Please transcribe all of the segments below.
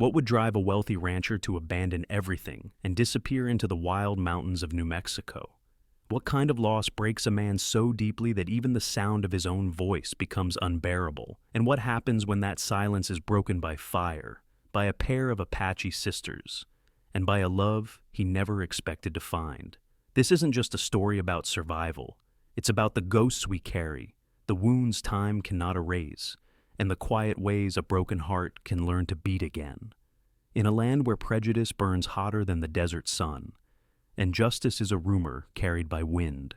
What would drive a wealthy rancher to abandon everything and disappear into the wild mountains of New Mexico? What kind of loss breaks a man so deeply that even the sound of his own voice becomes unbearable? And what happens when that silence is broken by fire, by a pair of Apache sisters, and by a love he never expected to find? This isn't just a story about survival. It's about the ghosts we carry, the wounds time cannot erase, and the quiet ways a broken heart can learn to beat again. In a land where prejudice burns hotter than the desert sun, and justice is a rumor carried by wind,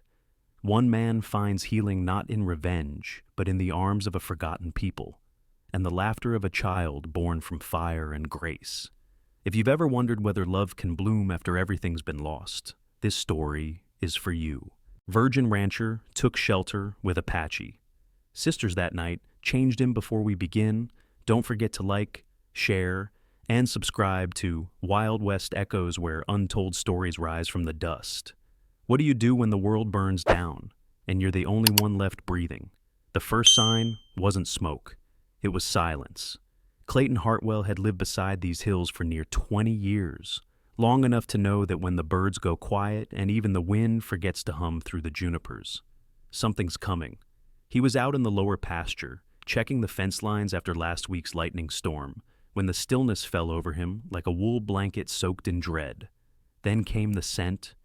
one man finds healing not in revenge, but in the arms of a forgotten people, and the laughter of a child born from fire and grace. If you've ever wondered whether love can bloom after everything's been lost, this story is for you. Virgin rancher took shelter with Apache. Sisters that night changed him. Before we begin, don't forget to like, share, and subscribe to Wild West Echoes, where untold stories rise from the dust. What do you do when the world burns down and you're the only one left breathing? The first sign wasn't smoke. It was silence. Clayton Hartwell had lived beside these hills for near 20 years, long enough to know that when the birds go quiet and even the wind forgets to hum through the junipers, something's coming. He was out in the lower pasture, checking the fence lines after last week's lightning storm, when the stillness fell over him like a wool blanket soaked in dread. Then came the scent,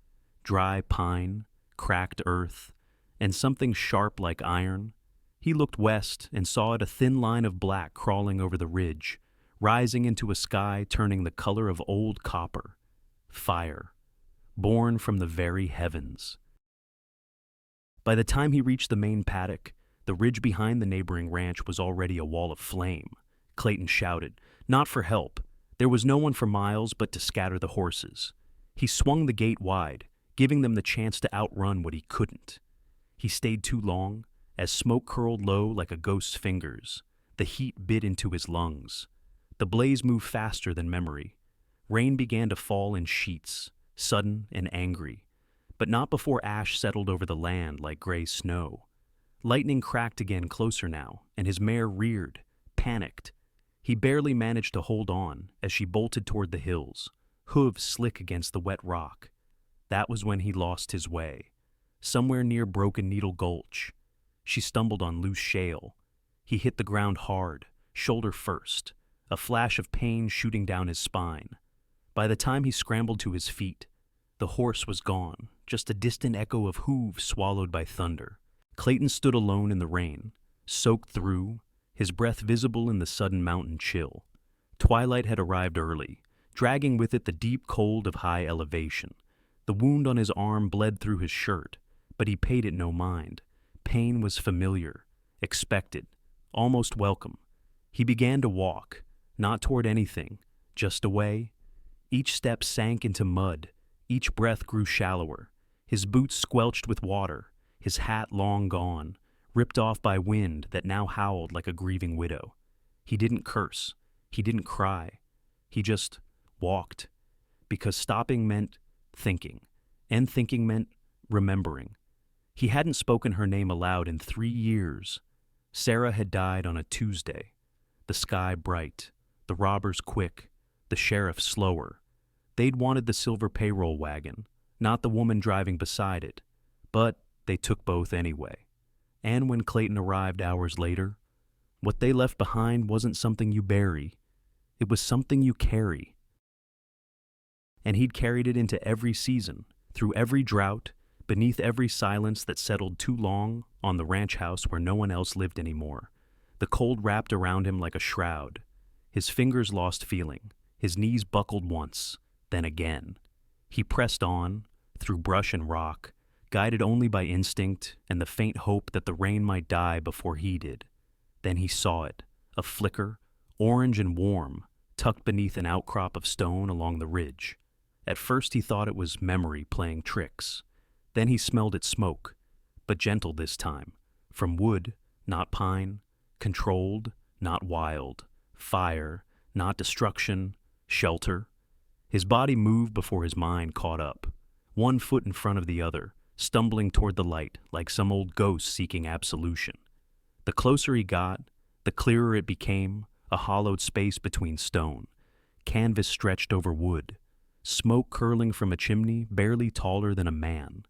dry pine, cracked earth, and something sharp like iron. He looked west and saw it, a thin line of black crawling over the ridge, rising into a sky turning the color of old copper. Fire, born from the very heavens. By the time he reached the main paddock, the ridge behind the neighboring ranch was already a wall of flame. Clayton shouted, not for help. There was no one for miles but to scatter the horses. He swung the gate wide, giving them the chance to outrun what he couldn't. He stayed too long, as smoke curled low like a ghost's fingers. The heat bit into his lungs. The blaze moved faster than memory. Rain began to fall in sheets, sudden and angry, but not before ash settled over the land like gray snow. Lightning cracked again, closer now, and his mare reared, panicked. He barely managed to hold on as she bolted toward the hills, hooves slick against the wet rock. That was when he lost his way. Somewhere near Broken Needle Gulch, she stumbled on loose shale. He hit the ground hard, shoulder first, a flash of pain shooting down his spine. By the time he scrambled to his feet, the horse was gone, just a distant echo of hooves swallowed by thunder. Clayton stood alone in the rain, soaked through, his breath visible in the sudden mountain chill. Twilight had arrived early, dragging with it the deep cold of high elevation. The wound on his arm bled through his shirt, but he paid it no mind. Pain was familiar, expected, almost welcome. He began to walk, not toward anything, just away. Each step sank into mud, each breath grew shallower. His boots squelched with water, his hat long gone, ripped off by wind that now howled like a grieving widow. He didn't curse, he didn't cry, he just walked, because stopping meant thinking, and thinking meant remembering. He hadn't spoken her name aloud in 3 years. Sarah had died on a Tuesday. The sky bright, the robbers quick, the sheriff slower. They'd wanted the silver payroll wagon, not the woman driving beside it, but they took both anyway. And when Clayton arrived hours later, what they left behind wasn't something you bury, it was something you carry. And he'd carried it into every season, through every drought, beneath every silence that settled too long on the ranch house where no one else lived anymore. The cold wrapped around him like a shroud. His fingers lost feeling. His knees buckled once, then again. He pressed on, through brush and rock, guided only by instinct and the faint hope that the rain might die before he did. Then he saw it, a flicker, orange and warm, tucked beneath an outcrop of stone along the ridge. At first he thought it was memory playing tricks. Then he smelled its smoke, but gentle this time, from wood, not pine, controlled, not wild, fire, not destruction, shelter. His body moved before his mind caught up, one foot in front of the other, stumbling toward the light like some old ghost seeking absolution. The closer he got, the clearer it became, a hollowed space between stone. canvas stretched over wood, smoke curling from a chimney barely taller than a man.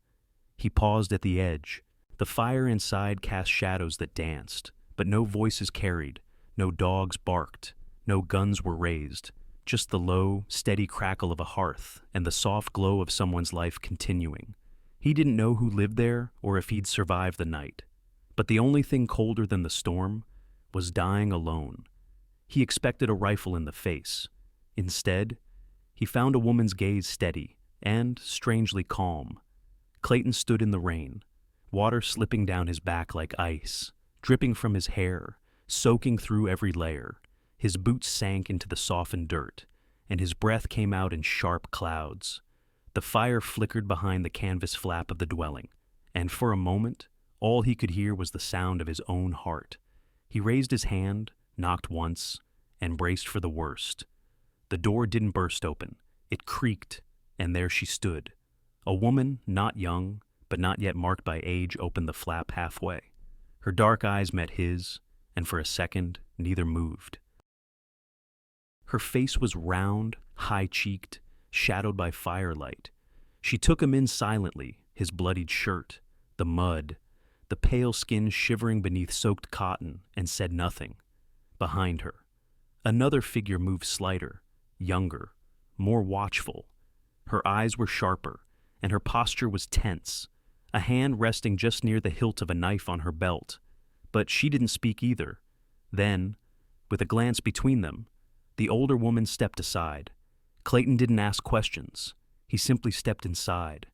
He paused at the edge. The fire inside cast shadows that danced, but no voices carried, no dogs barked, no guns were raised, just the low, steady crackle of a hearth and the soft glow of someone's life continuing. He didn't know who lived there or if he'd survive the night, but the only thing colder than the storm was dying alone. He expected a rifle in the face. Instead, he found a woman's gaze steady and strangely calm. Clayton stood in the rain, water slipping down his back like ice, dripping from his hair, soaking through every layer. His boots sank into the softened dirt, and his breath came out in sharp clouds. The fire flickered behind the canvas flap of the dwelling, and for a moment, all he could hear was the sound of his own heart. He raised his hand, knocked once, and braced for the worst. The door didn't burst open. It creaked, and there she stood. A woman, not young, but not yet marked by age, opened the flap halfway. Her dark eyes met his, and for a second, neither moved. Her face was round, high-cheeked, shadowed by firelight. She took him in silently, his bloodied shirt, the mud, the pale skin shivering beneath soaked cotton, and said nothing. Behind her, another figure moved slighter, younger, more watchful. Her eyes were sharper, and her posture was tense, a hand resting just near the hilt of a knife on her belt. But she didn't speak either. Then, with a glance between them, the older woman stepped aside. Clayton didn't ask questions. He simply stepped inside.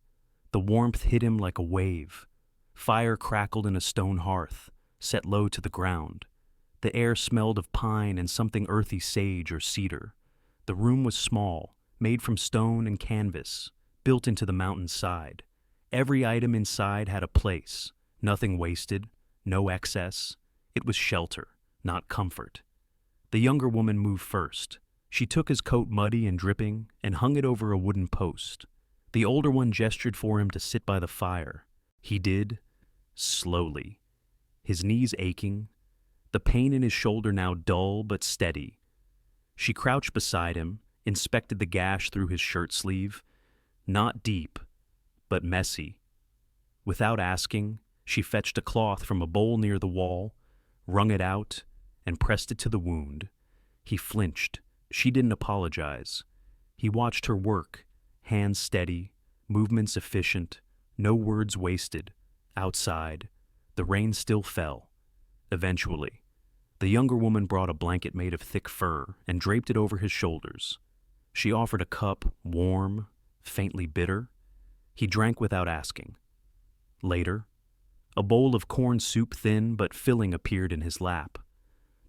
The warmth hit him like a wave. Fire crackled in a stone hearth, set low to the ground. The air smelled of pine and something earthy, sage or cedar. The room was small, made from stone and canvas, built into the mountain's side. Every item inside had a place, nothing wasted, no excess. It was shelter, not comfort. The younger woman moved first. She took his coat muddy and dripping and hung it over a wooden post. The older one gestured for him to sit by the fire. He did, slowly, his knees aching, the pain in his shoulder now dull but steady. She crouched beside him, inspected the gash through his shirt sleeve. Not deep, but messy. Without asking, she fetched a cloth from a bowl near the wall, wrung it out, and pressed it to the wound. He flinched. She didn't apologize. He watched her work, hands steady, movements efficient, no words wasted. Outside, the rain still fell. Eventually, the younger woman brought a blanket made of thick fur and draped it over his shoulders. She offered a cup, warm, faintly bitter. He drank without asking. Later, a bowl of corn soup, thin but filling, appeared in his lap.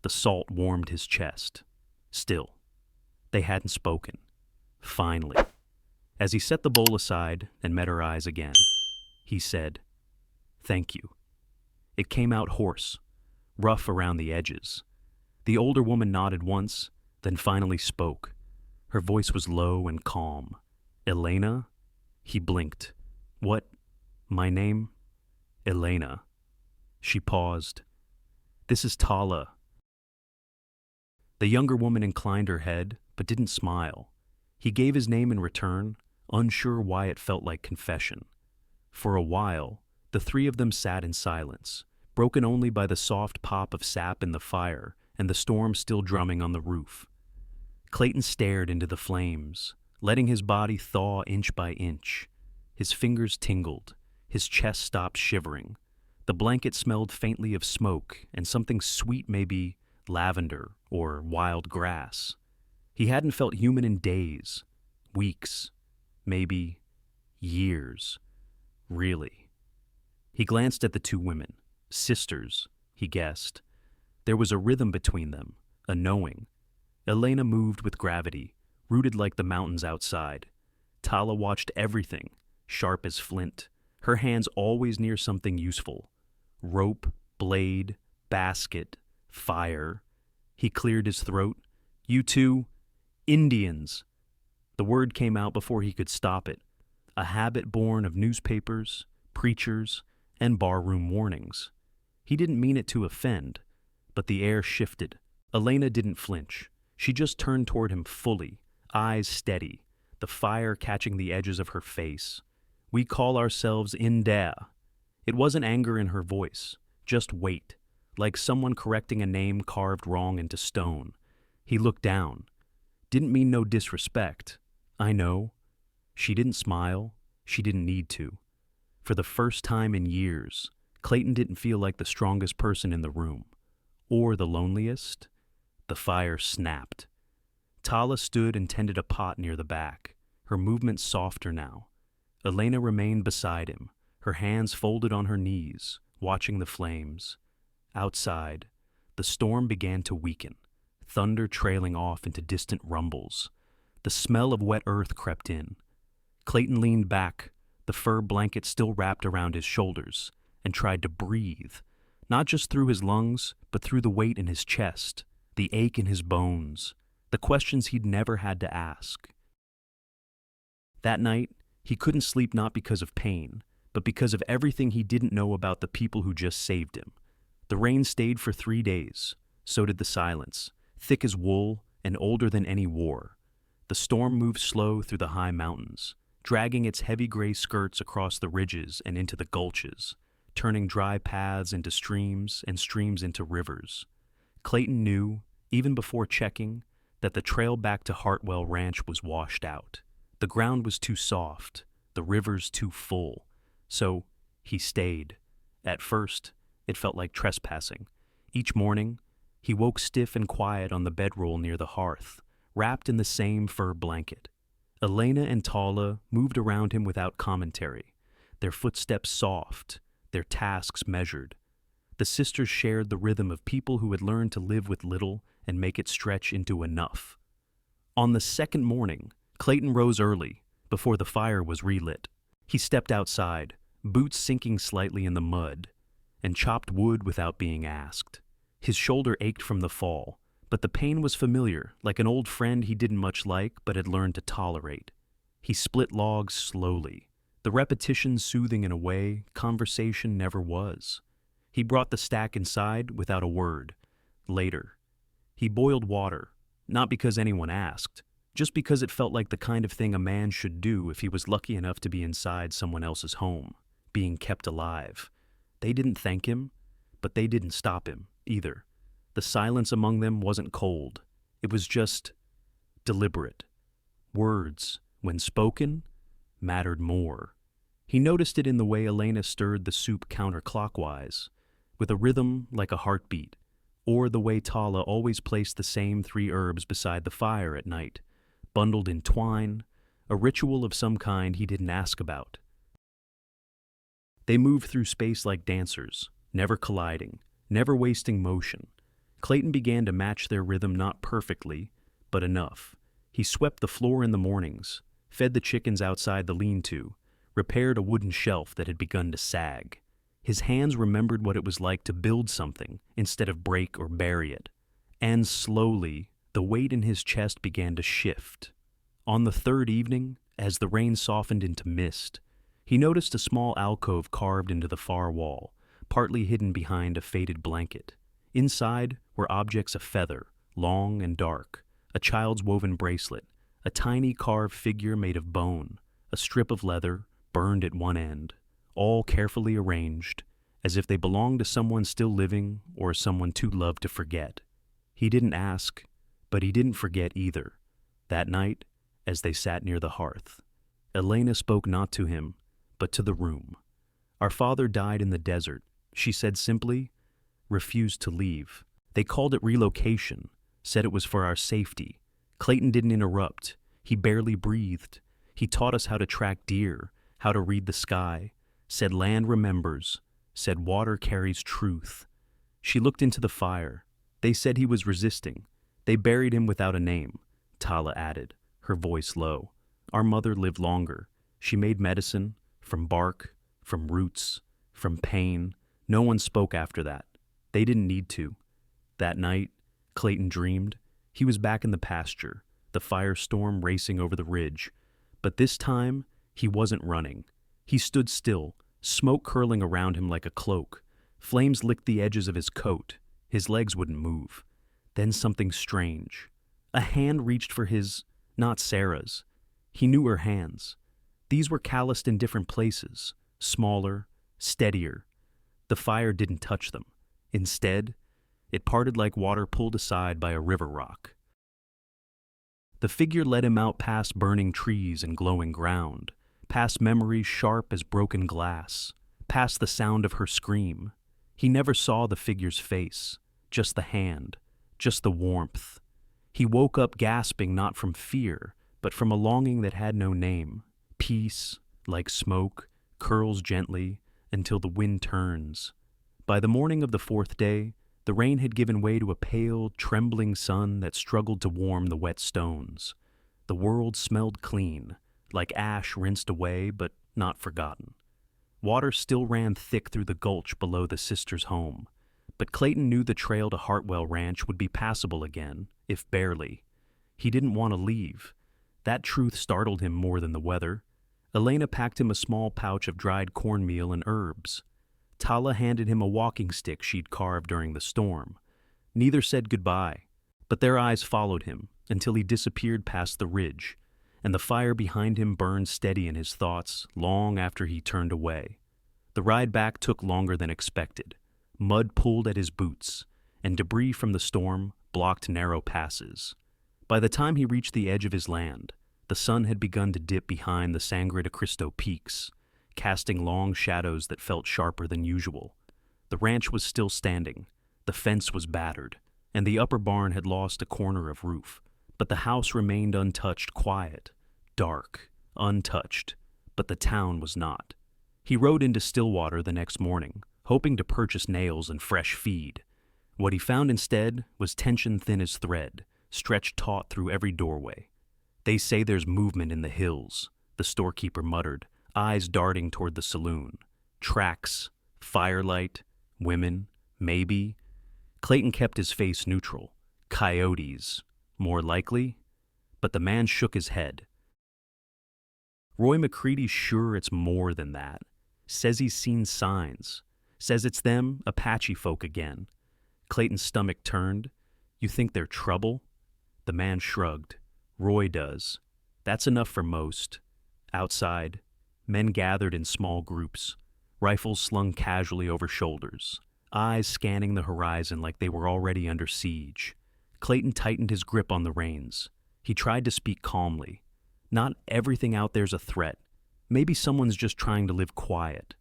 The salt warmed his chest. Still, they hadn't spoken. Finally, as he set the bowl aside and met her eyes again, he said, "Thank you." It came out hoarse, rough around the edges. The older woman nodded once, then finally spoke. Her voice was low and calm. "Elena?" He blinked. "What? My name?" "Elena." She paused. "This is Tala." The younger woman inclined her head, but didn't smile. He gave his name in return, unsure why it felt like confession. For a while, the three of them sat in silence, broken only by the soft pop of sap in the fire and the storm still drumming on the roof. Clayton stared into the flames, letting his body thaw inch by inch. His fingers tingled, his chest stopped shivering. The blanket smelled faintly of smoke and something sweet, maybe lavender or wild grass. He hadn't felt human in days, weeks, maybe years. Really. He glanced at the two women. Sisters, he guessed. There was a rhythm between them, a knowing. Elena moved with gravity, rooted like the mountains outside. Tala watched everything, sharp as flint, her hands always near something useful. Rope, blade, basket, fire. He cleared his throat. "You two, Indians." The word came out before he could stop it, a habit born of newspapers, preachers, and barroom warnings. He didn't mean it to offend, but the air shifted. Elena didn't flinch. She just turned toward him fully, eyes steady, the fire catching the edges of her face. "We call ourselves in there." It wasn't anger in her voice, just weight, like someone correcting a name carved wrong into stone. He looked down. "Didn't mean no disrespect. I know." She didn't smile. She didn't need to. For the first time in years, Clayton didn't feel like the strongest person in the room. Or the loneliest. The fire snapped. Tala stood and tended a pot near the back, her movements softer now. Elena remained beside him, her hands folded on her knees, watching the flames. Outside, the storm began to weaken, thunder trailing off into distant rumbles. The smell of wet earth crept in. Clayton leaned back, the fur blanket still wrapped around his shoulders, and tried to breathe, not just through his lungs, but through the weight in his chest, the ache in his bones, the questions he'd never had to ask. That night, he couldn't sleep not because of pain, but because of everything he didn't know about the people who just saved him. The rain stayed for 3 days, so did the silence, thick as wool and older than any war. The storm moved slow through the high mountains, dragging its heavy gray skirts across the ridges and into the gulches, turning dry paths into streams and streams into rivers. Clayton knew, even before checking, that the trail back to Hartwell Ranch was washed out. The ground was too soft, the rivers too full. So he stayed. At first, it felt like trespassing. Each morning, he woke stiff and quiet on the bedroll near the hearth, wrapped in the same fur blanket. Elena and Tala moved around him without commentary, their footsteps soft, their tasks measured. The sisters shared the rhythm of people who had learned to live with little and make it stretch into enough. On the second morning, Clayton rose early, before the fire was relit. He stepped outside, boots sinking slightly in the mud, and chopped wood without being asked. His shoulder ached from the fall, but the pain was familiar, like an old friend he didn't much like but had learned to tolerate. He split logs slowly, the repetition soothing in a way conversation never was. He brought the stack inside without a word. Later, he boiled water, not because anyone asked, just because it felt like the kind of thing a man should do if he was lucky enough to be inside someone else's home, being kept alive. They didn't thank him, but they didn't stop him, either. The silence among them wasn't cold. It was just deliberate. Words, when spoken, mattered more. He noticed it in the way Elena stirred the soup counterclockwise, with a rhythm like a heartbeat, or the way Tala always placed the same 3 herbs beside the fire at night, bundled in twine, a ritual of some kind he didn't ask about. They moved through space like dancers, never colliding, never wasting motion. Clayton began to match their rhythm not perfectly, but enough. He swept the floor in the mornings, fed the chickens outside the lean-to, repaired a wooden shelf that had begun to sag. His hands remembered what it was like to build something instead of break or bury it. And slowly, the weight in his chest began to shift. On the 3rd evening, as the rain softened into mist, he noticed a small alcove carved into the far wall, partly hidden behind a faded blanket. Inside were objects of feather, long and dark, a child's woven bracelet, a tiny carved figure made of bone, a strip of leather, burned at one end, all carefully arranged, as if they belonged to someone still living or someone too loved to forget. He didn't ask, but he didn't forget either. That night, as they sat near the hearth, Elena spoke not to him, but to the room. "Our father died in the desert," she said simply, refused to leave. "They called it relocation, said it was for our safety." Clayton didn't interrupt. He barely breathed. He taught us how to track deer, how to read the sky, said land remembers, said water carries truth. She looked into the fire. "They said he was resisting. They buried him without a name," Tala added, her voice low. "Our mother lived longer. She made medicine, from bark, from roots, from pain. No one spoke after that. They didn't need to." That night, Clayton dreamed, he was back in the pasture, the firestorm racing over the ridge. But this time, he wasn't running. He stood still, smoke curling around him like a cloak. Flames licked the edges of his coat. His legs wouldn't move. Then something strange. A hand reached for his, not Sarah's. He knew her hands. These were calloused in different places, smaller, steadier. The fire didn't touch them. Instead, it parted like water pulled aside by a river rock. The figure led him out past burning trees and glowing ground, past memories sharp as broken glass, past the sound of her scream. He never saw the figure's face, just the hand, just the warmth. He woke up gasping not from fear, but from a longing that had no name. Peace, like smoke, curls gently until the wind turns. By the morning of the fourth day, the rain had given way to a pale, trembling sun that struggled to warm the wet stones. The world smelled clean, like ash rinsed away but not forgotten. Water still ran thick through the gulch below the sisters' home, but Clayton knew the trail to Hartwell Ranch would be passable again, if barely. He didn't want to leave. That truth startled him more than the weather. Elena packed him a small pouch of dried cornmeal and herbs. Tala handed him a walking stick she'd carved during the storm. Neither said goodbye, but their eyes followed him until he disappeared past the ridge, and the fire behind him burned steady in his thoughts long after he turned away. The ride back took longer than expected. Mud pulled at his boots, and debris from the storm blocked narrow passes. By the time he reached the edge of his land, the sun had begun to dip behind the Sangre de Cristo peaks, casting long shadows that felt sharper than usual. The ranch was still standing, the fence was battered, and the upper barn had lost a corner of roof, but the house remained untouched, quiet, dark, untouched, but the town was not. He rode into Stillwater the next morning, hoping to purchase nails and fresh feed. What he found instead was tension thin as thread, stretched taut through every doorway. "They say there's movement in the hills," the storekeeper muttered, eyes darting toward the saloon. Tracks, firelight, women, maybe. Clayton kept his face neutral. Coyotes, more likely. But the man shook his head. "Roy McCready's sure it's more than that. Says he's seen signs. Says it's them Apache folk again." Clayton's stomach turned. "You think they're trouble?" The man shrugged. "Roy does. That's enough for most." Outside, men gathered in small groups, rifles slung casually over shoulders, eyes scanning the horizon like they were already under siege. Clayton tightened his grip on the reins. He tried to speak calmly. "Not everything out there's a threat. Maybe someone's just trying to live quiet."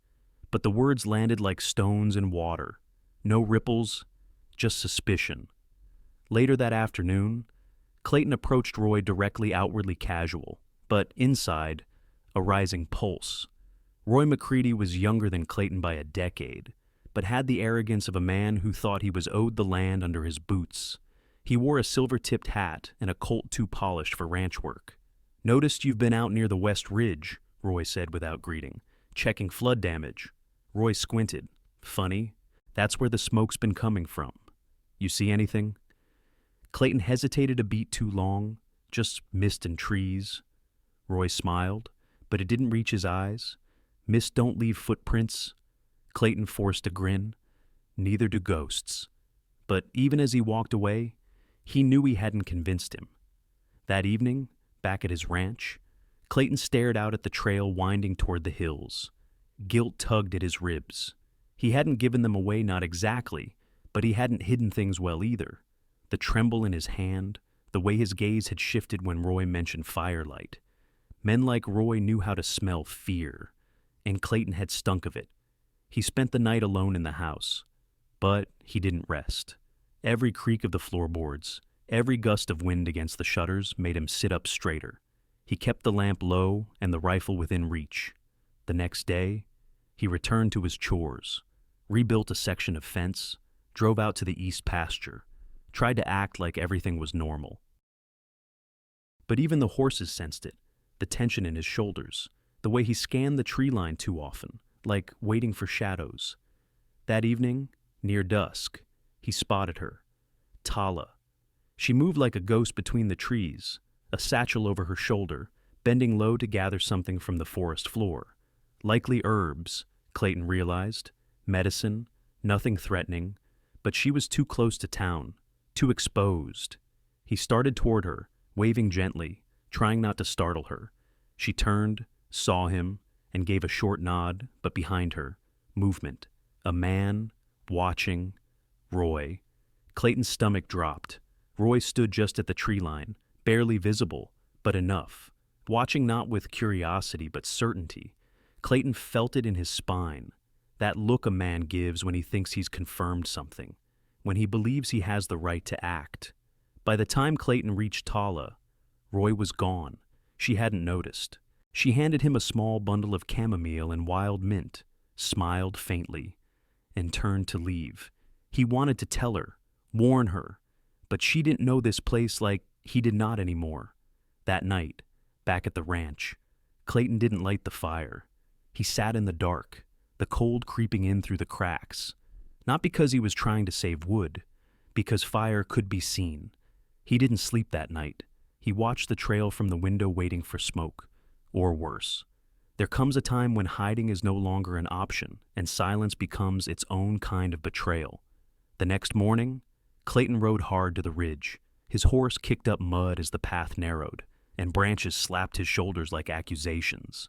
But the words landed like stones in water. No ripples, just suspicion. Later that afternoon, Clayton approached Roy directly, outwardly casual, but inside, a rising pulse. Roy McCready was younger than Clayton by a decade, but had the arrogance of a man who thought he was owed the land under his boots. He wore a silver-tipped hat and a Colt too polished for ranch work. "Noticed you've been out near the West Ridge," Roy said without greeting, "checking flood damage." Roy squinted. "Funny, that's where the smoke's been coming from. You see anything?" Clayton hesitated a beat too long. "Just mist and trees." Roy smiled, but it didn't reach his eyes. "Mist don't leave footprints." Clayton forced a grin. "Neither do ghosts." But even as he walked away, he knew he hadn't convinced him. That evening, back at his ranch, Clayton stared out at the trail winding toward the hills. Guilt tugged at his ribs. He hadn't given them away, not exactly, but he hadn't hidden things well either. The tremble in his hand, the way his gaze had shifted when Roy mentioned firelight. Men like Roy knew how to smell fear, and Clayton had stunk of it. He spent the night alone in the house, but he didn't rest. Every creak of the floorboards, every gust of wind against the shutters made him sit up straighter. He kept the lamp low and the rifle within reach. The next day, he returned to his chores, rebuilt a section of fence, drove out to the east pasture, tried to act like everything was normal. But even the horses sensed it, the tension in his shoulders, the way he scanned the tree line too often, like waiting for shadows. That evening, near dusk, he spotted her. Tala. She moved like a ghost between the trees, a satchel over her shoulder, bending low to gather something from the forest floor. Likely herbs, Clayton realized. Medicine, nothing threatening, but she was too close to town, too exposed. He started toward her, waving gently, trying not to startle her. She turned, saw him, and gave a short nod, but behind her, movement. A man, watching, Roy. Clayton's stomach dropped. Roy stood just at the tree line, barely visible, but enough. Watching not with curiosity, but certainty. Clayton felt it in his spine. That look a man gives when he thinks he's confirmed something, when he believes he has the right to act. By the time Clayton reached Tala, Roy was gone. She hadn't noticed. She handed him a small bundle of chamomile and wild mint, smiled faintly, and turned to leave. He wanted to tell her, warn her, but she didn't know this place like he did not anymore. That night, back at the ranch, Clayton didn't light the fire. He sat in the dark, the cold creeping in through the cracks. Not because he was trying to save wood, because fire could be seen. He didn't sleep that night. He watched the trail from the window waiting for smoke, or worse. There comes a time when hiding is no longer an option, and silence becomes its own kind of betrayal. The next morning, Clayton rode hard to the ridge. His horse kicked up mud as the path narrowed, and branches slapped his shoulders like accusations.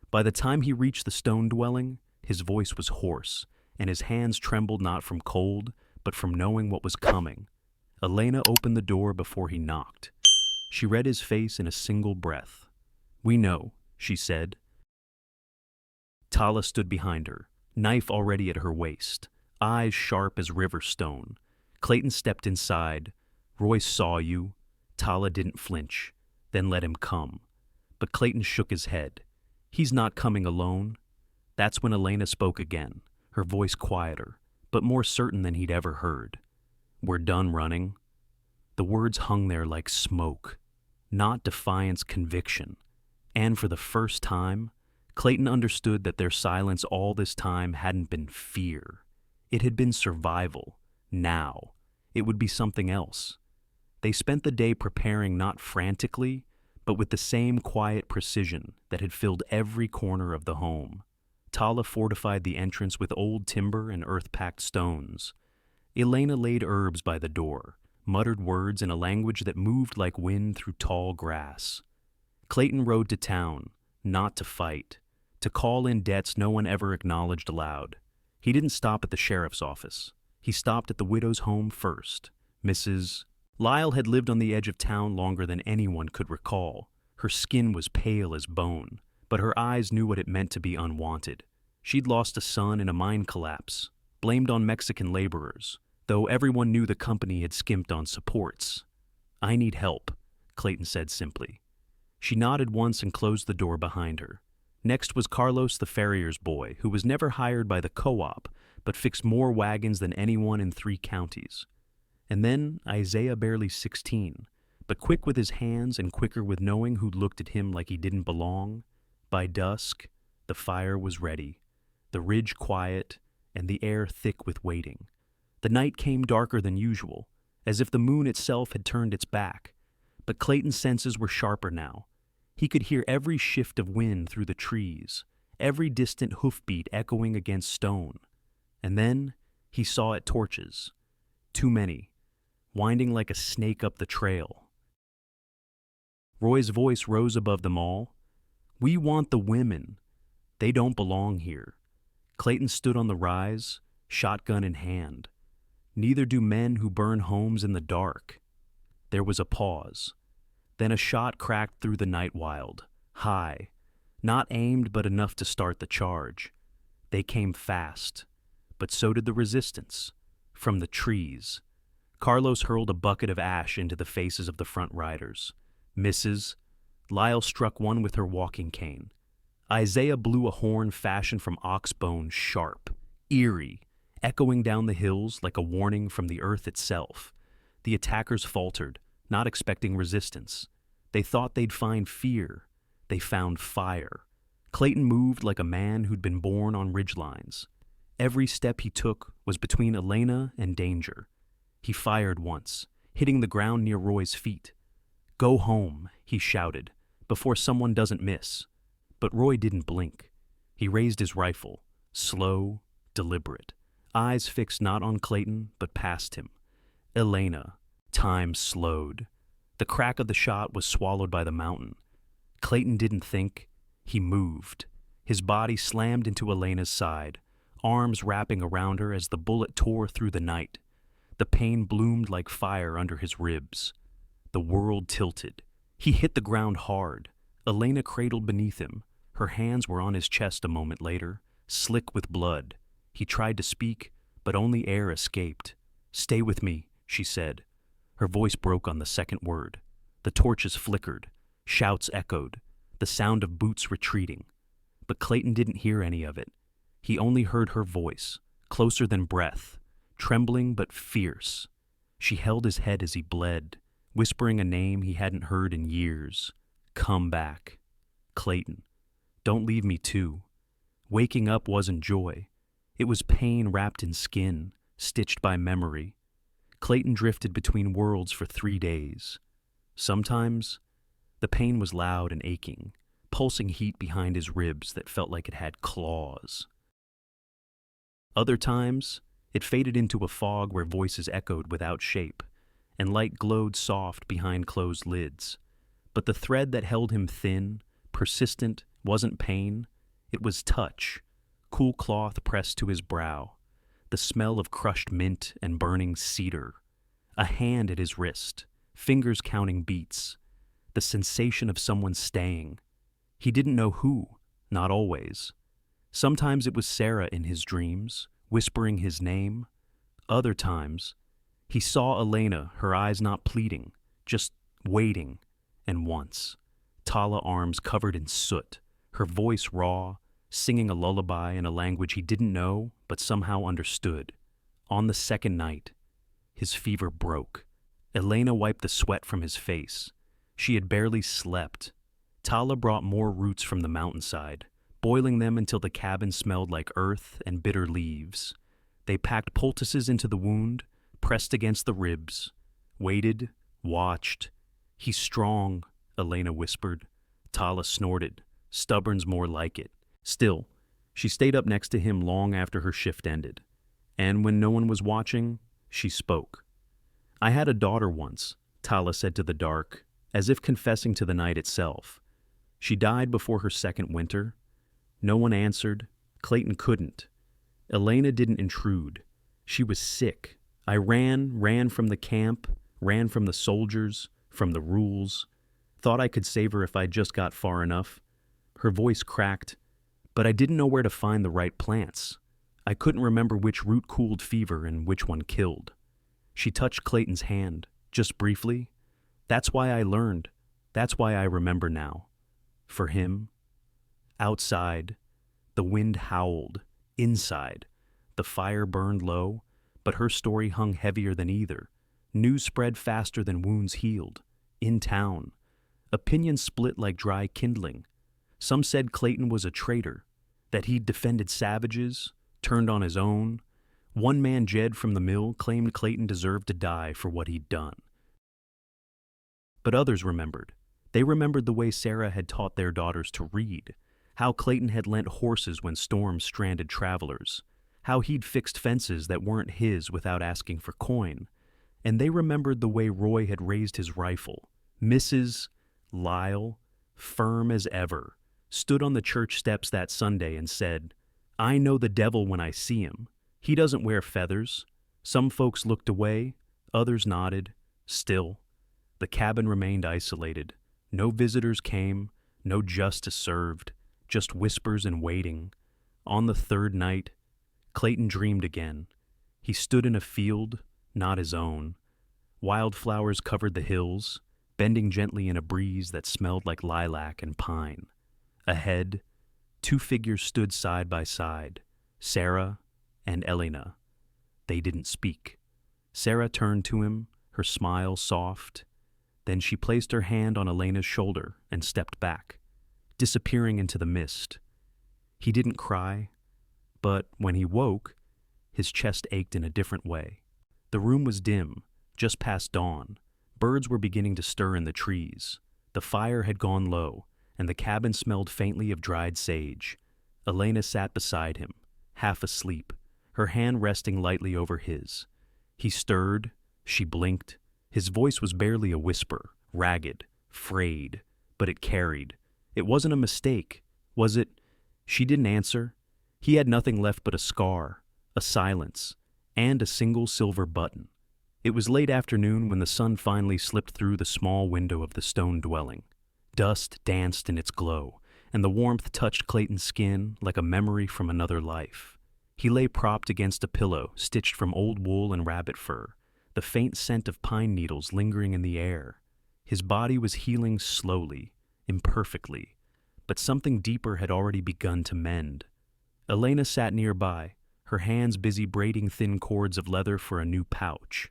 By the time he reached the stone dwelling, his voice was hoarse, and his hands trembled not from cold, but from knowing what was coming. Elena opened the door before he knocked. She read his face in a single breath. "We know," she said. Tala stood behind her, knife already at her waist, eyes sharp as river stone. Clayton stepped inside. "Roy saw you." Tala didn't flinch, then let him come. But Clayton shook his head. "He's not coming alone." That's when Elena spoke again, her voice quieter, but more certain than he'd ever heard. "We're done running." The words hung there like smoke, not defiance, conviction. And for the first time, Clayton understood that their silence all this time hadn't been fear. It had been survival. Now, it would be something else. They spent the day preparing not frantically, but with the same quiet precision that had filled every corner of the home. Tala fortified the entrance with old timber and earth-packed stones. Elena laid herbs by the door, muttered words in a language that moved like wind through tall grass. Clayton rode to town, not to fight, to call in debts no one ever acknowledged aloud. He didn't stop at the sheriff's office. He stopped at the widow's home first. Mrs. Lyle had lived on the edge of town longer than anyone could recall. Her skin was pale as bone, but her eyes knew what it meant to be unwanted. She'd lost a son in a mine collapse, blamed on Mexican laborers, though everyone knew the company had skimped on supports. "I need help," Clayton said simply. She nodded once and closed the door behind her. Next was Carlos the farrier's boy, who was never hired by the co-op, but fixed more wagons than anyone in 3 counties. And then Isaiah, barely 16, but quick with his hands and quicker with knowing who looked at him like he didn't belong. By dusk, the fire was ready, the ridge quiet, and the air thick with waiting. The night came darker than usual, as if the moon itself had turned its back. But Clayton's senses were sharper now. He could hear every shift of wind through the trees, every distant hoofbeat echoing against stone. And then he saw at torches, too many, winding like a snake up the trail. Roy's voice rose above them all. "We want the women. They don't belong here." Clayton stood on the rise, shotgun in hand. "Neither do men who burn homes in the dark." There was a pause. Then a shot cracked through the night wild, high, not aimed but enough to start the charge. They came fast, but so did the resistance. From the trees, Carlos hurled a bucket of ash into the faces of the front riders. Misses. Lyle struck one with her walking cane. Isaiah blew a horn fashioned from ox bone, sharp, eerie, echoing down the hills like a warning from the earth itself. The attackers faltered, not expecting resistance. They thought they'd find fear. They found fire. Clayton moved like a man who'd been born on ridgelines. Every step he took was between Elena and danger. He fired once, hitting the ground near Roy's feet. "Go home," he shouted, "before someone doesn't miss." But Roy didn't blink. He raised his rifle, slow, deliberate, eyes fixed not on Clayton, but past him. Elena. Time slowed. The crack of the shot was swallowed by the mountain. Clayton didn't think. He moved. His body slammed into Elena's side, arms wrapping around her as the bullet tore through the night. The pain bloomed like fire under his ribs. The world tilted. He hit the ground hard. Elena cradled beneath him. Her hands were on his chest a moment later, slick with blood. He tried to speak, but only air escaped. "Stay with me," she said. Her voice broke on the second word. The torches flickered. Shouts echoed. The sound of boots retreating. But Clayton didn't hear any of it. He only heard her voice, closer than breath, trembling but fierce. She held his head as he bled, whispering a name he hadn't heard in years. "Come back. Clayton. Don't leave me too." Waking up wasn't joy. It was pain wrapped in skin, stitched by memory. Clayton drifted between worlds for 3 days. Sometimes, the pain was loud and aching, pulsing heat behind his ribs that felt like it had claws. Other times, it faded into a fog where voices echoed without shape, and light glowed soft behind closed lids. But the thread that held him thin, persistent, wasn't pain. It was touch, cool cloth pressed to his brow, the smell of crushed mint and burning cedar, a hand at his wrist, fingers counting beats, the sensation of someone staying. He didn't know who, not always. Sometimes it was Sarah in his dreams, whispering his name. Other times, he saw Elena, her eyes not pleading, just waiting. And once, Tala arms covered in soot, her voice raw, singing a lullaby in a language he didn't know but somehow understood. On the second night, his fever broke. Elena wiped the sweat from his face. She had barely slept. Tala brought more roots from the mountainside, boiling them until the cabin smelled like earth and bitter leaves. They packed poultices into the wound, pressed against the ribs, waited, watched. "He's strong," Elena whispered. Tala snorted. "Stubborn's more like it." Still, she stayed up next to him long after her shift ended. And when no one was watching, she spoke. "I had a daughter once," Tala said to the dark, as if confessing to the night itself. "She died before her second winter." No one answered. Clayton couldn't. Elena didn't intrude. She was sick. I ran from the camp, ran from the soldiers, from the rules. Thought I could save her if I just got far enough. Her voice cracked, but I didn't know where to find the right plants. I couldn't remember which root cooled fever and which one killed. She touched Clayton's hand, just briefly. "That's why I learned. That's why I remember now." For him, outside, the wind howled. Inside, the fire burned low, but her story hung heavier than either. News spread faster than wounds healed. In town, opinions split like dry kindling. Some said Clayton was a traitor, that he'd defended savages, turned on his own. One man, Jed from the mill, claimed Clayton deserved to die for what he'd done. But others remembered. They remembered the way Sarah had taught their daughters to read, how Clayton had lent horses when storms stranded travelers, how he'd fixed fences that weren't his without asking for coin. And they remembered the way Roy had raised his rifle. Mrs. Lyle, firm as ever, stood on the church steps that Sunday and said, "I know the devil when I see him. He doesn't wear feathers." Some folks looked away, others nodded. Still, the cabin remained isolated. No visitors came, no justice served, just whispers and waiting. On the third night, Clayton dreamed again. He stood in a field, not his own. Wildflowers covered the hills, bending gently in a breeze that smelled like lilac and pine. Ahead, 2 figures stood side by side, Sarah and Elena. They didn't speak. Sarah turned to him, her smile soft. Then she placed her hand on Elena's shoulder and stepped back, disappearing into the mist. He didn't cry, but when he woke, his chest ached in a different way. The room was dim, just past dawn. Birds were beginning to stir in the trees. The fire had gone low, and the cabin smelled faintly of dried sage. Elena sat beside him, half asleep, her hand resting lightly over his. He stirred, she blinked. His voice was barely a whisper, ragged, frayed, but it carried. It wasn't a mistake, was it? She didn't answer. He had nothing left but a scar, a silence, and a single silver button. It was late afternoon when the sun finally slipped through the small window of the stone dwelling. Dust danced in its glow, and the warmth touched Clayton's skin like a memory from another life. He lay propped against a pillow stitched from old wool and rabbit fur, the faint scent of pine needles lingering in the air. His body was healing slowly, imperfectly, but something deeper had already begun to mend. Elena sat nearby, her hands busy braiding thin cords of leather for a new pouch.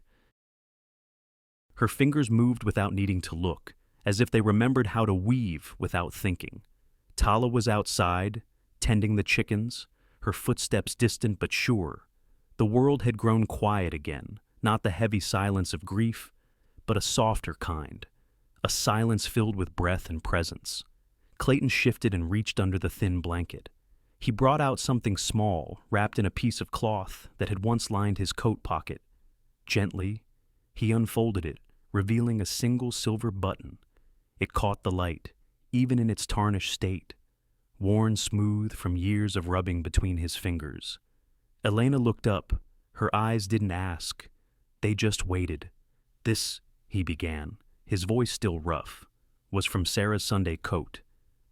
Her fingers moved without needing to look, as if they remembered how to weave without thinking. Tala was outside, tending the chickens, her footsteps distant but sure. The world had grown quiet again, not the heavy silence of grief, but a softer kind, a silence filled with breath and presence. Clayton shifted and reached under the thin blanket. He brought out something small, wrapped in a piece of cloth that had once lined his coat pocket. Gently, he unfolded it, revealing a single silver button. It caught the light, even in its tarnished state, worn smooth from years of rubbing between his fingers. Elena looked up. Her eyes didn't ask. They just waited. "This," he began, his voice still rough, "was from Sarah's Sunday coat.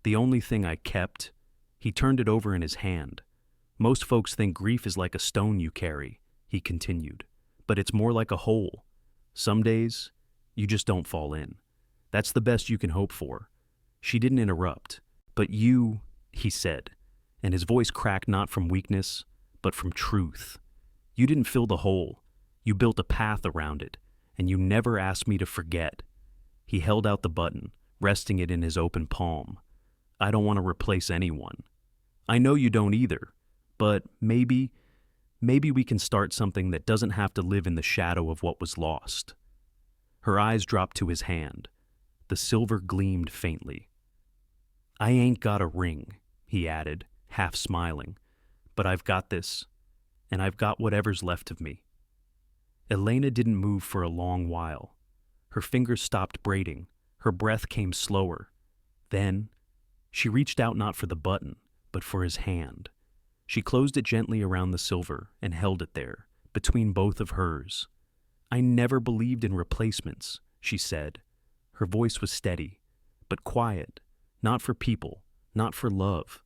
The only thing I kept." He turned it over in his hand. "Most folks think grief is like a stone you carry," he continued, "but it's more like a hole. Some days, you just don't fall in. That's the best you can hope for." She didn't interrupt. "But you," he said, and his voice cracked not from weakness, but from truth. "You didn't fill the hole. You built a path around it, and you never asked me to forget." He held out the button, resting it in his open palm. "I don't want to replace anyone. I know you don't either, but maybe we can start something that doesn't have to live in the shadow of what was lost." Her eyes dropped to his hand. The silver gleamed faintly. "I ain't got a ring," he added, half smiling, "but I've got this, and I've got whatever's left of me." Elena didn't move for a long while. Her fingers stopped braiding. Her breath came slower. Then, she reached out not for the button, but for his hand. She closed it gently around the silver and held it there, between both of hers. "I never believed in replacements," she said. Her voice was steady, but quiet, not for people, not for love.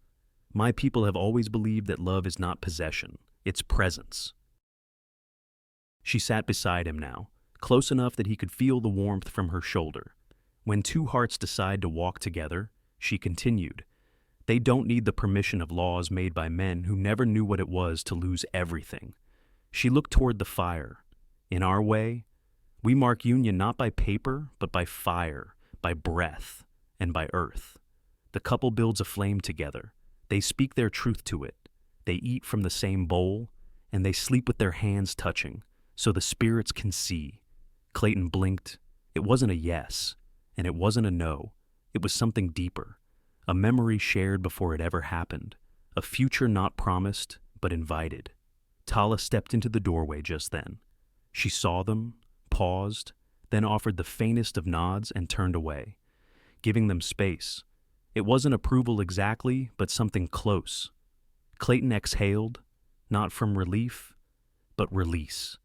"My people have always believed that love is not possession, it's presence." She sat beside him now, close enough that he could feel the warmth from her shoulder. "When two hearts decide to walk together," she continued, "they don't need the permission of laws made by men who never knew what it was to lose everything." She looked toward the fire. "In our way, we mark union not by paper, but by fire, by breath, and by earth. The couple builds a flame together. They speak their truth to it. They eat from the same bowl, and they sleep with their hands touching, so the spirits can see." Clayton blinked. It wasn't a yes, and it wasn't a no. It was something deeper, a memory shared before it ever happened, a future not promised, but invited. Tala stepped into the doorway just then. She saw them, paused, then offered the faintest of nods and turned away, giving them space. It wasn't approval exactly, but something close. Clayton exhaled, not from relief, but release.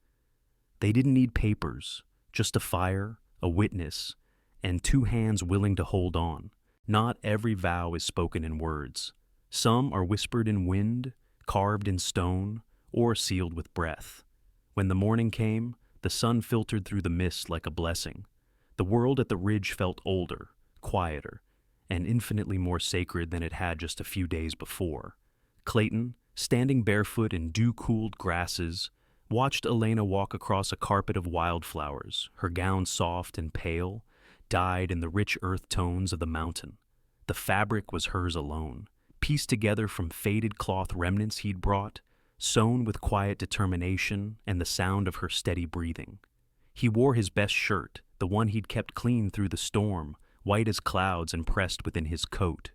They didn't need papers, just a fire, a witness, and two hands willing to hold on. Not every vow is spoken in words. Some are whispered in wind, carved in stone, or sealed with breath. When the morning came, the sun filtered through the mist like a blessing. The world at the ridge felt older, quieter, and infinitely more sacred than it had just a few days before. Clayton, standing barefoot in dew-cooled grasses, watched Elena walk across a carpet of wildflowers, her gown soft and pale, dyed in the rich earth tones of the mountain. The fabric was hers alone, pieced together from faded cloth remnants he'd brought, sewn with quiet determination and the sound of her steady breathing. He wore his best shirt, the one he'd kept clean through the storm, white as clouds and pressed within his coat.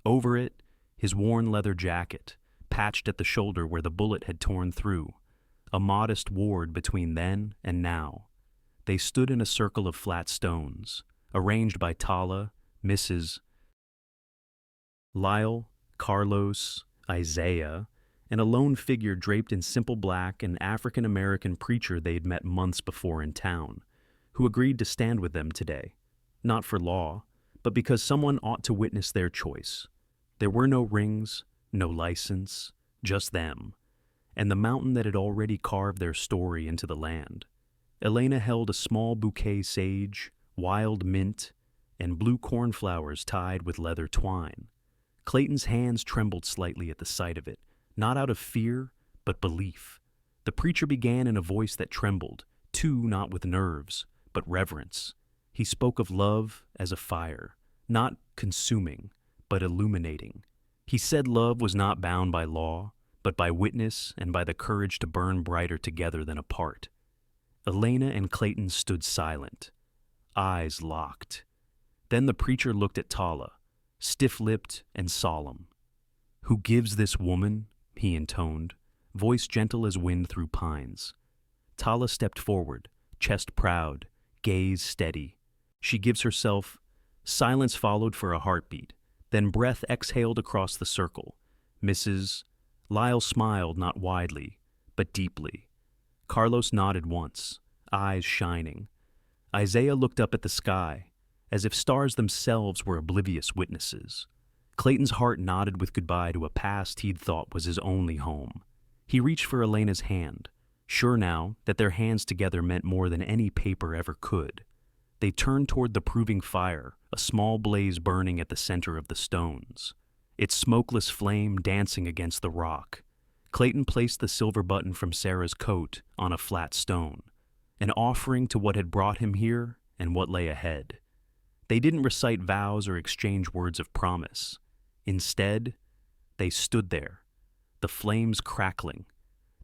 Over it, his worn leather jacket, patched at the shoulder where the bullet had torn through, a modest ward between then and now. They stood in a circle of flat stones, arranged by Tala, Mrs. Lyle, Carlos, Isaiah, and a lone figure draped in simple black, an African-American preacher they'd met months before in town, who agreed to stand with them today, not for law, but because someone ought to witness their choice. There were no rings, no license, just them, and the mountain that had already carved their story into the land. Elena held a small bouquet sage, wild mint, and blue cornflowers tied with leather twine. Clayton's hands trembled slightly at the sight of it, not out of fear, but belief. The preacher began in a voice that trembled, too not with nerves, but reverence. He spoke of love as a fire, not consuming, but illuminating. He said love was not bound by law, but by witness and by the courage to burn brighter together than apart. Elena and Clayton stood silent, eyes locked. Then the preacher looked at Tala, stiff-lipped and solemn. "Who gives this woman?" he intoned, voice gentle as wind through pines. Tala stepped forward, chest proud, gaze steady. She gives herself. Silence followed for a heartbeat. Then breath exhaled across the circle. Mrs. Lyle smiled not widely, but deeply. Carlos nodded once, eyes shining. Isaiah looked up at the sky, as if stars themselves were oblivious witnesses. Clayton's heart nodded with goodbye to a past he'd thought was his only home. He reached for Elena's hand, sure now that their hands together meant more than any paper ever could. They turned toward the proving fire, a small blaze burning at the center of the stones, its smokeless flame dancing against the rock. Clayton placed the silver button from Sarah's coat on a flat stone, an offering to what had brought him here and what lay ahead. They didn't recite vows or exchange words of promise. Instead, they stood there, the flames crackling,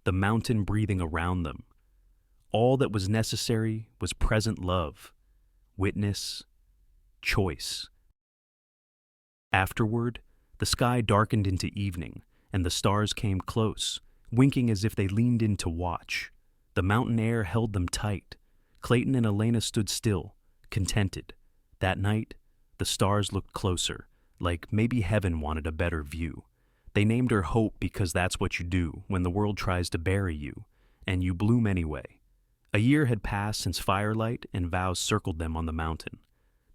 the mountain breathing around them. All that was necessary was present love, witness, choice. Afterward, the sky darkened into evening, and the stars came close, winking as if they leaned in to watch. The mountain air held them tight. Clayton and Elena stood still, contented. That night, the stars looked closer, like maybe heaven wanted a better view. They named her Hope because that's what you do when the world tries to bury you, and you bloom anyway. A year had passed since firelight and vows circled them on the mountain.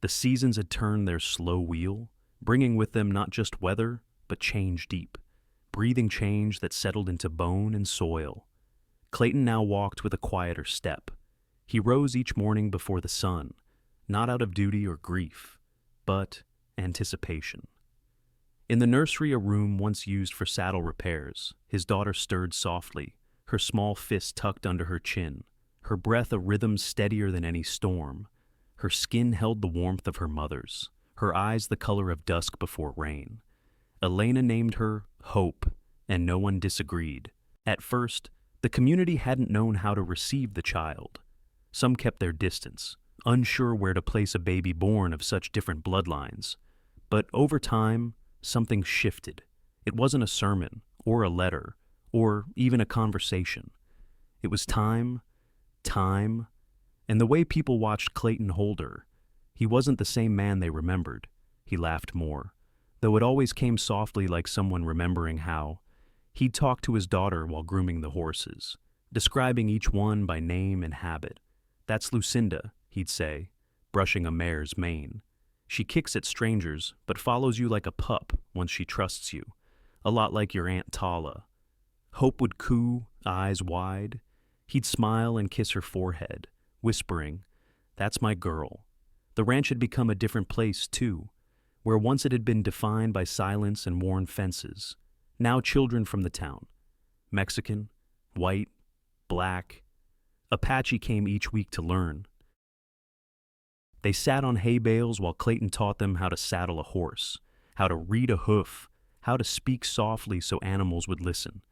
The seasons had turned their slow wheel, bringing with them not just weather, but change deep, breathing change that settled into bone and soil. Clayton now walked with a quieter step. He rose each morning before the sun, not out of duty or grief, but anticipation. In the nursery, a room once used for saddle repairs, his daughter stirred softly, her small fist tucked under her chin, her breath a rhythm steadier than any storm. Her skin held the warmth of her mother's, her eyes the color of dusk before rain. Elena named her Hope, and no one disagreed. At first, the community hadn't known how to receive the child. Some kept their distance, unsure where to place a baby born of such different bloodlines. But over time, something shifted. It wasn't a sermon, or a letter, or even a conversation. It was time, and the way people watched Clayton hold her. He wasn't the same man they remembered. He laughed more, though it always came softly like someone remembering how he'd talk to his daughter while grooming the horses, describing each one by name and habit. "That's Lucinda," he'd say, brushing a mare's mane. "She kicks at strangers, but follows you like a pup once she trusts you, a lot like your Aunt Tala." Hope would coo, eyes wide. He'd smile and kiss her forehead, whispering, "That's my girl." The ranch had become a different place, too, where once it had been defined by silence and worn fences. Now children from the town, Mexican, white, black, Apache, came each week to learn. They sat on hay bales while Clayton taught them how to saddle a horse, how to read a hoof, how to speak softly so animals would listen.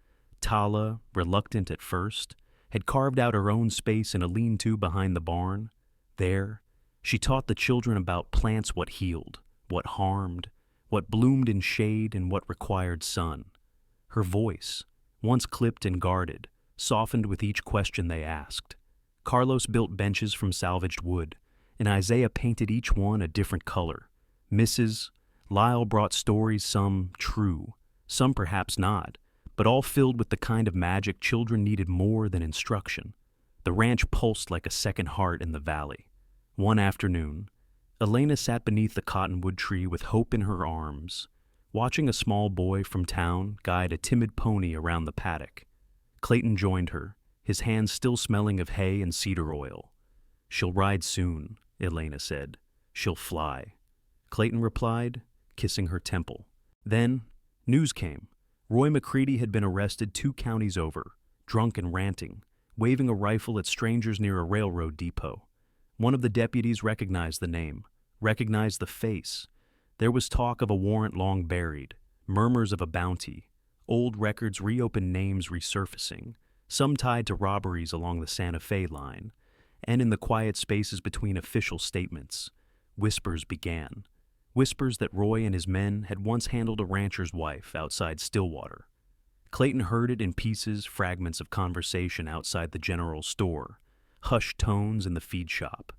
Tala, reluctant at first, had carved out her own space in a lean-to behind the barn. There, she taught the children about plants, what healed, what harmed, what bloomed in shade and what required sun. Her voice, once clipped and guarded, softened with each question they asked. Carlos built benches from salvaged wood, and Isaiah painted each one a different color. Mrs. Lyle brought stories, some true, some perhaps not, but all filled with the kind of magic children needed more than instruction. The ranch pulsed like a second heart in the valley. One afternoon, Elena sat beneath the cottonwood tree with hope in her arms, watching a small boy from town guide a timid pony around the paddock. Clayton joined her, his hands still smelling of hay and cedar oil. "She'll ride soon," Elena said. "She'll fly." Clayton replied, kissing her temple. Then, news came. Roy McCready had been arrested 2 counties over, drunk and ranting, waving a rifle at strangers near a railroad depot. One of the deputies recognized the name, recognized the face. There was talk of a warrant long buried, murmurs of a bounty, old records reopened, names resurfacing, some tied to robberies along the Santa Fe line, and in the quiet spaces between official statements, whispers began. Whispers that Roy and his men had once handled a rancher's wife outside Stillwater. Clayton heard it in pieces, fragments of conversation outside the general store, hushed tones in the feed shop.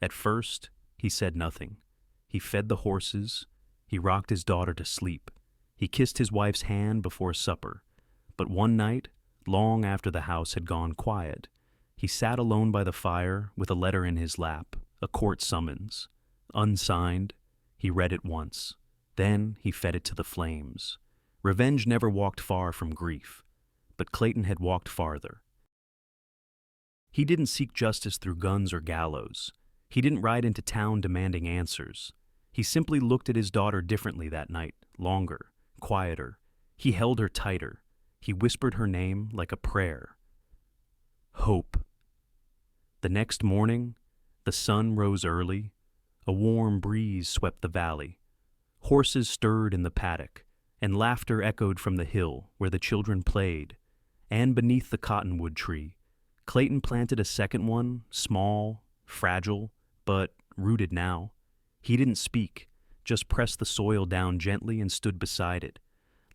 At first, he said nothing. He fed the horses. He rocked his daughter to sleep. He kissed his wife's hand before supper. But one night, long after the house had gone quiet, he sat alone by the fire with a letter in his lap, a court summons. Unsigned, he read it once. Then he fed it to the flames. Revenge never walked far from grief, but Clayton had walked farther. He didn't seek justice through guns or gallows. He didn't ride into town demanding answers. He simply looked at his daughter differently that night, longer, quieter. He held her tighter. He whispered her name like a prayer. Hope. The next morning, the sun rose early. A warm breeze swept the valley. Horses stirred in the paddock, and laughter echoed from the hill where the children played. And beneath the cottonwood tree, Clayton planted a second one, small, fragile, but rooted now. He didn't speak, just pressed the soil down gently and stood beside it,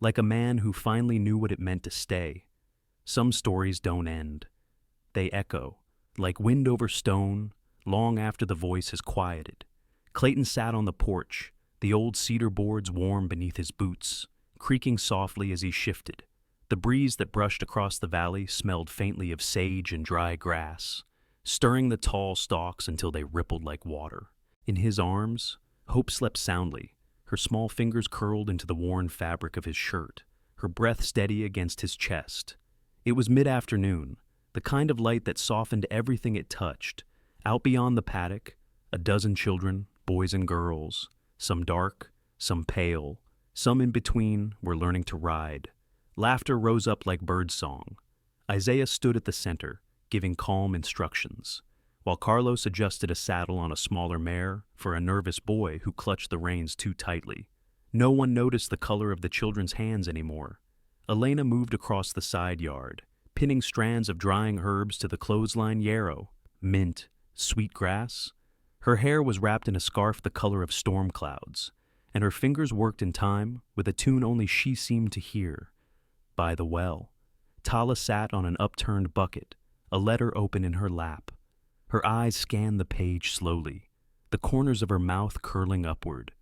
like a man who finally knew what it meant to stay. Some stories don't end. They echo, like wind over stone, long after the voice has quieted. Clayton sat on the porch, the old cedar boards warm beneath his boots, creaking softly as he shifted. The breeze that brushed across the valley smelled faintly of sage and dry grass, stirring the tall stalks until they rippled like water. In his arms, Hope slept soundly, her small fingers curled into the worn fabric of his shirt, her breath steady against his chest. It was mid-afternoon, the kind of light that softened everything it touched. Out beyond the paddock, a dozen children, boys and girls, some dark, some pale, some in between, were learning to ride. Laughter rose up like birdsong. Isaiah stood at the center, giving calm instructions, while Carlos adjusted a saddle on a smaller mare for a nervous boy who clutched the reins too tightly. No one noticed the color of the children's hands anymore. Elena moved across the side yard, pinning strands of drying herbs to the clothesline yarrow, mint, sweet grass. Her hair was wrapped in a scarf the color of storm clouds, and her fingers worked in time with a tune only she seemed to hear. By the well, Tala sat on an upturned bucket, a letter open in her lap. Her eyes scanned the page slowly, the corners of her mouth curling upward.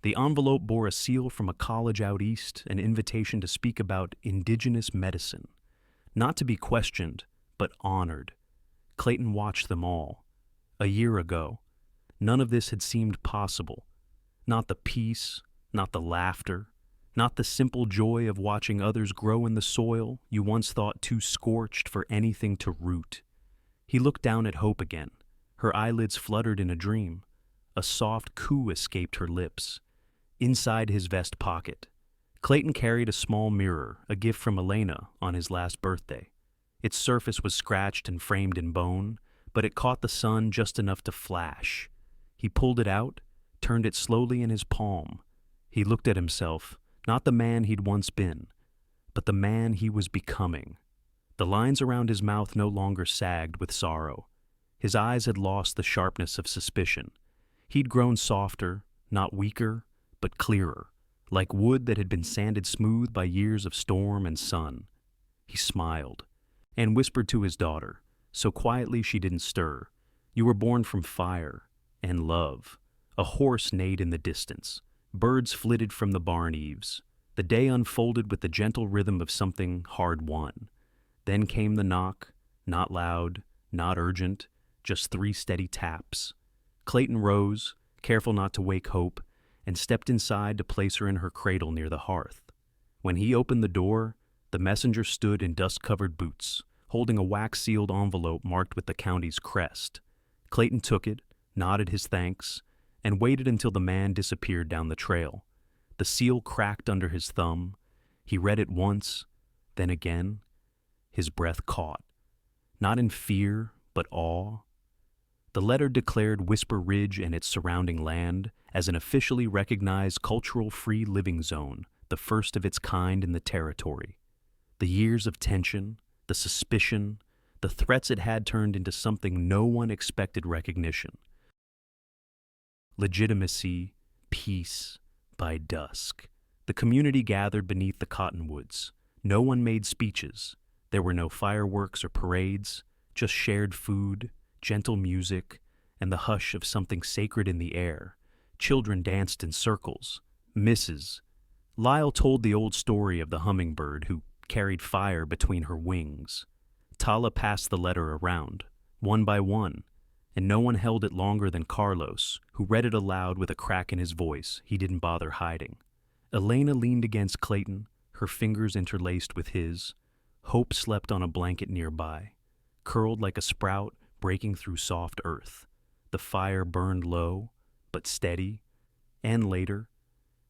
The envelope bore a seal from a college out east, an invitation to speak about indigenous medicine. Not to be questioned, but honored. Clayton watched them all. A year ago, none of this had seemed possible. Not the peace, not the laughter, not the simple joy of watching others grow in the soil you once thought too scorched for anything to root. He looked down at Hope again. Her eyelids fluttered in a dream. A soft coo escaped her lips. Inside his vest pocket, Clayton carried a small mirror, a gift from Elena on his last birthday. Its surface was scratched and framed in bone, but it caught the sun just enough to flash. He pulled it out, turned it slowly in his palm. He looked at himself, not the man he'd once been, but the man he was becoming. The lines around his mouth no longer sagged with sorrow. His eyes had lost the sharpness of suspicion. He'd grown softer, not weaker, but clearer, like wood that had been sanded smooth by years of storm and sun. He smiled, and whispered to his daughter, so quietly she didn't stir, You were born from fire and love. A horse neighed in the distance. Birds flitted from the barn eaves. The day unfolded with the gentle rhythm of something hard-won. Then came the knock, not loud, not urgent, just 3 steady taps. Clayton rose, careful not to wake Hope, and stepped inside to place her in her cradle near the hearth. When he opened the door, the messenger stood in dust-covered boots, holding a wax-sealed envelope marked with the county's crest. Clayton took it, nodded his thanks, and waited until the man disappeared down the trail. The seal cracked under his thumb. He read it once, then again. His breath caught, not in fear, but awe. The letter declared Whisper Ridge and its surrounding land as an officially recognized cultural free living zone, the first of its kind in the territory. The years of tension, the suspicion, the threats it had turned into something no one expected recognition. Legitimacy, peace, by dusk. The community gathered beneath the cottonwoods. No one made speeches. There were no fireworks or parades, just shared food, gentle music, and the hush of something sacred in the air. Children danced in circles. Lyle told the old story of the hummingbird who carried fire between her wings. Tala passed the letter around, one by one, and no one held it longer than Carlos, who read it aloud with a crack in his voice he didn't bother hiding. Elena leaned against Clayton, her fingers interlaced with his. Hope slept on a blanket nearby, curled like a sprout breaking through soft earth. The fire burned low, but steady. And later,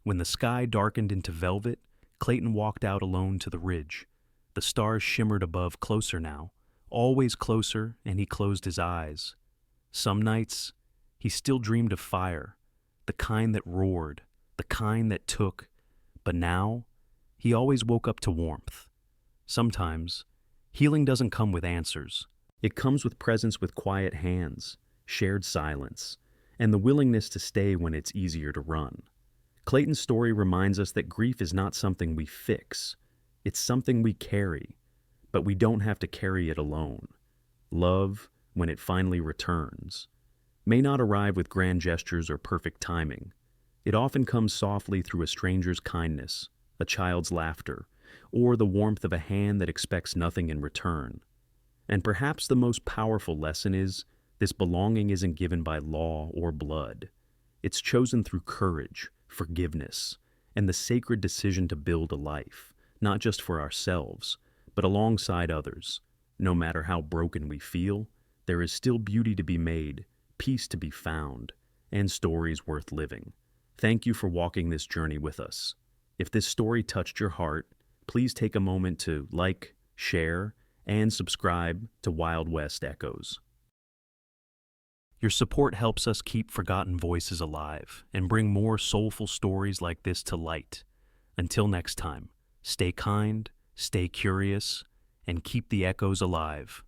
when the sky darkened into velvet, Clayton walked out alone to the ridge. The stars shimmered above, closer now, always closer, and he closed his eyes. Some nights, he still dreamed of fire, the kind that roared, the kind that took, but now, he always woke up to warmth. Sometimes, healing doesn't come with answers. It comes with presence, with quiet hands, shared silence, and the willingness to stay when it's easier to run. Clayton's story reminds us that grief is not something we fix. It's something we carry, but we don't have to carry it alone. Love, when it finally returns, may not arrive with grand gestures or perfect timing. It often comes softly through a stranger's kindness, a child's laughter, or the warmth of a hand that expects nothing in return. And perhaps the most powerful lesson is, this belonging isn't given by law or blood. It's chosen through courage, forgiveness, and the sacred decision to build a life, not just for ourselves, but alongside others. No matter how broken we feel, there is still beauty to be made, peace to be found, and stories worth living. Thank you for walking this journey with us. If this story touched your heart, please take a moment to like, share, and subscribe to Wild West Echoes. Your support helps us keep forgotten voices alive and bring more soulful stories like this to light. Until next time, stay kind, stay curious, and keep the echoes alive.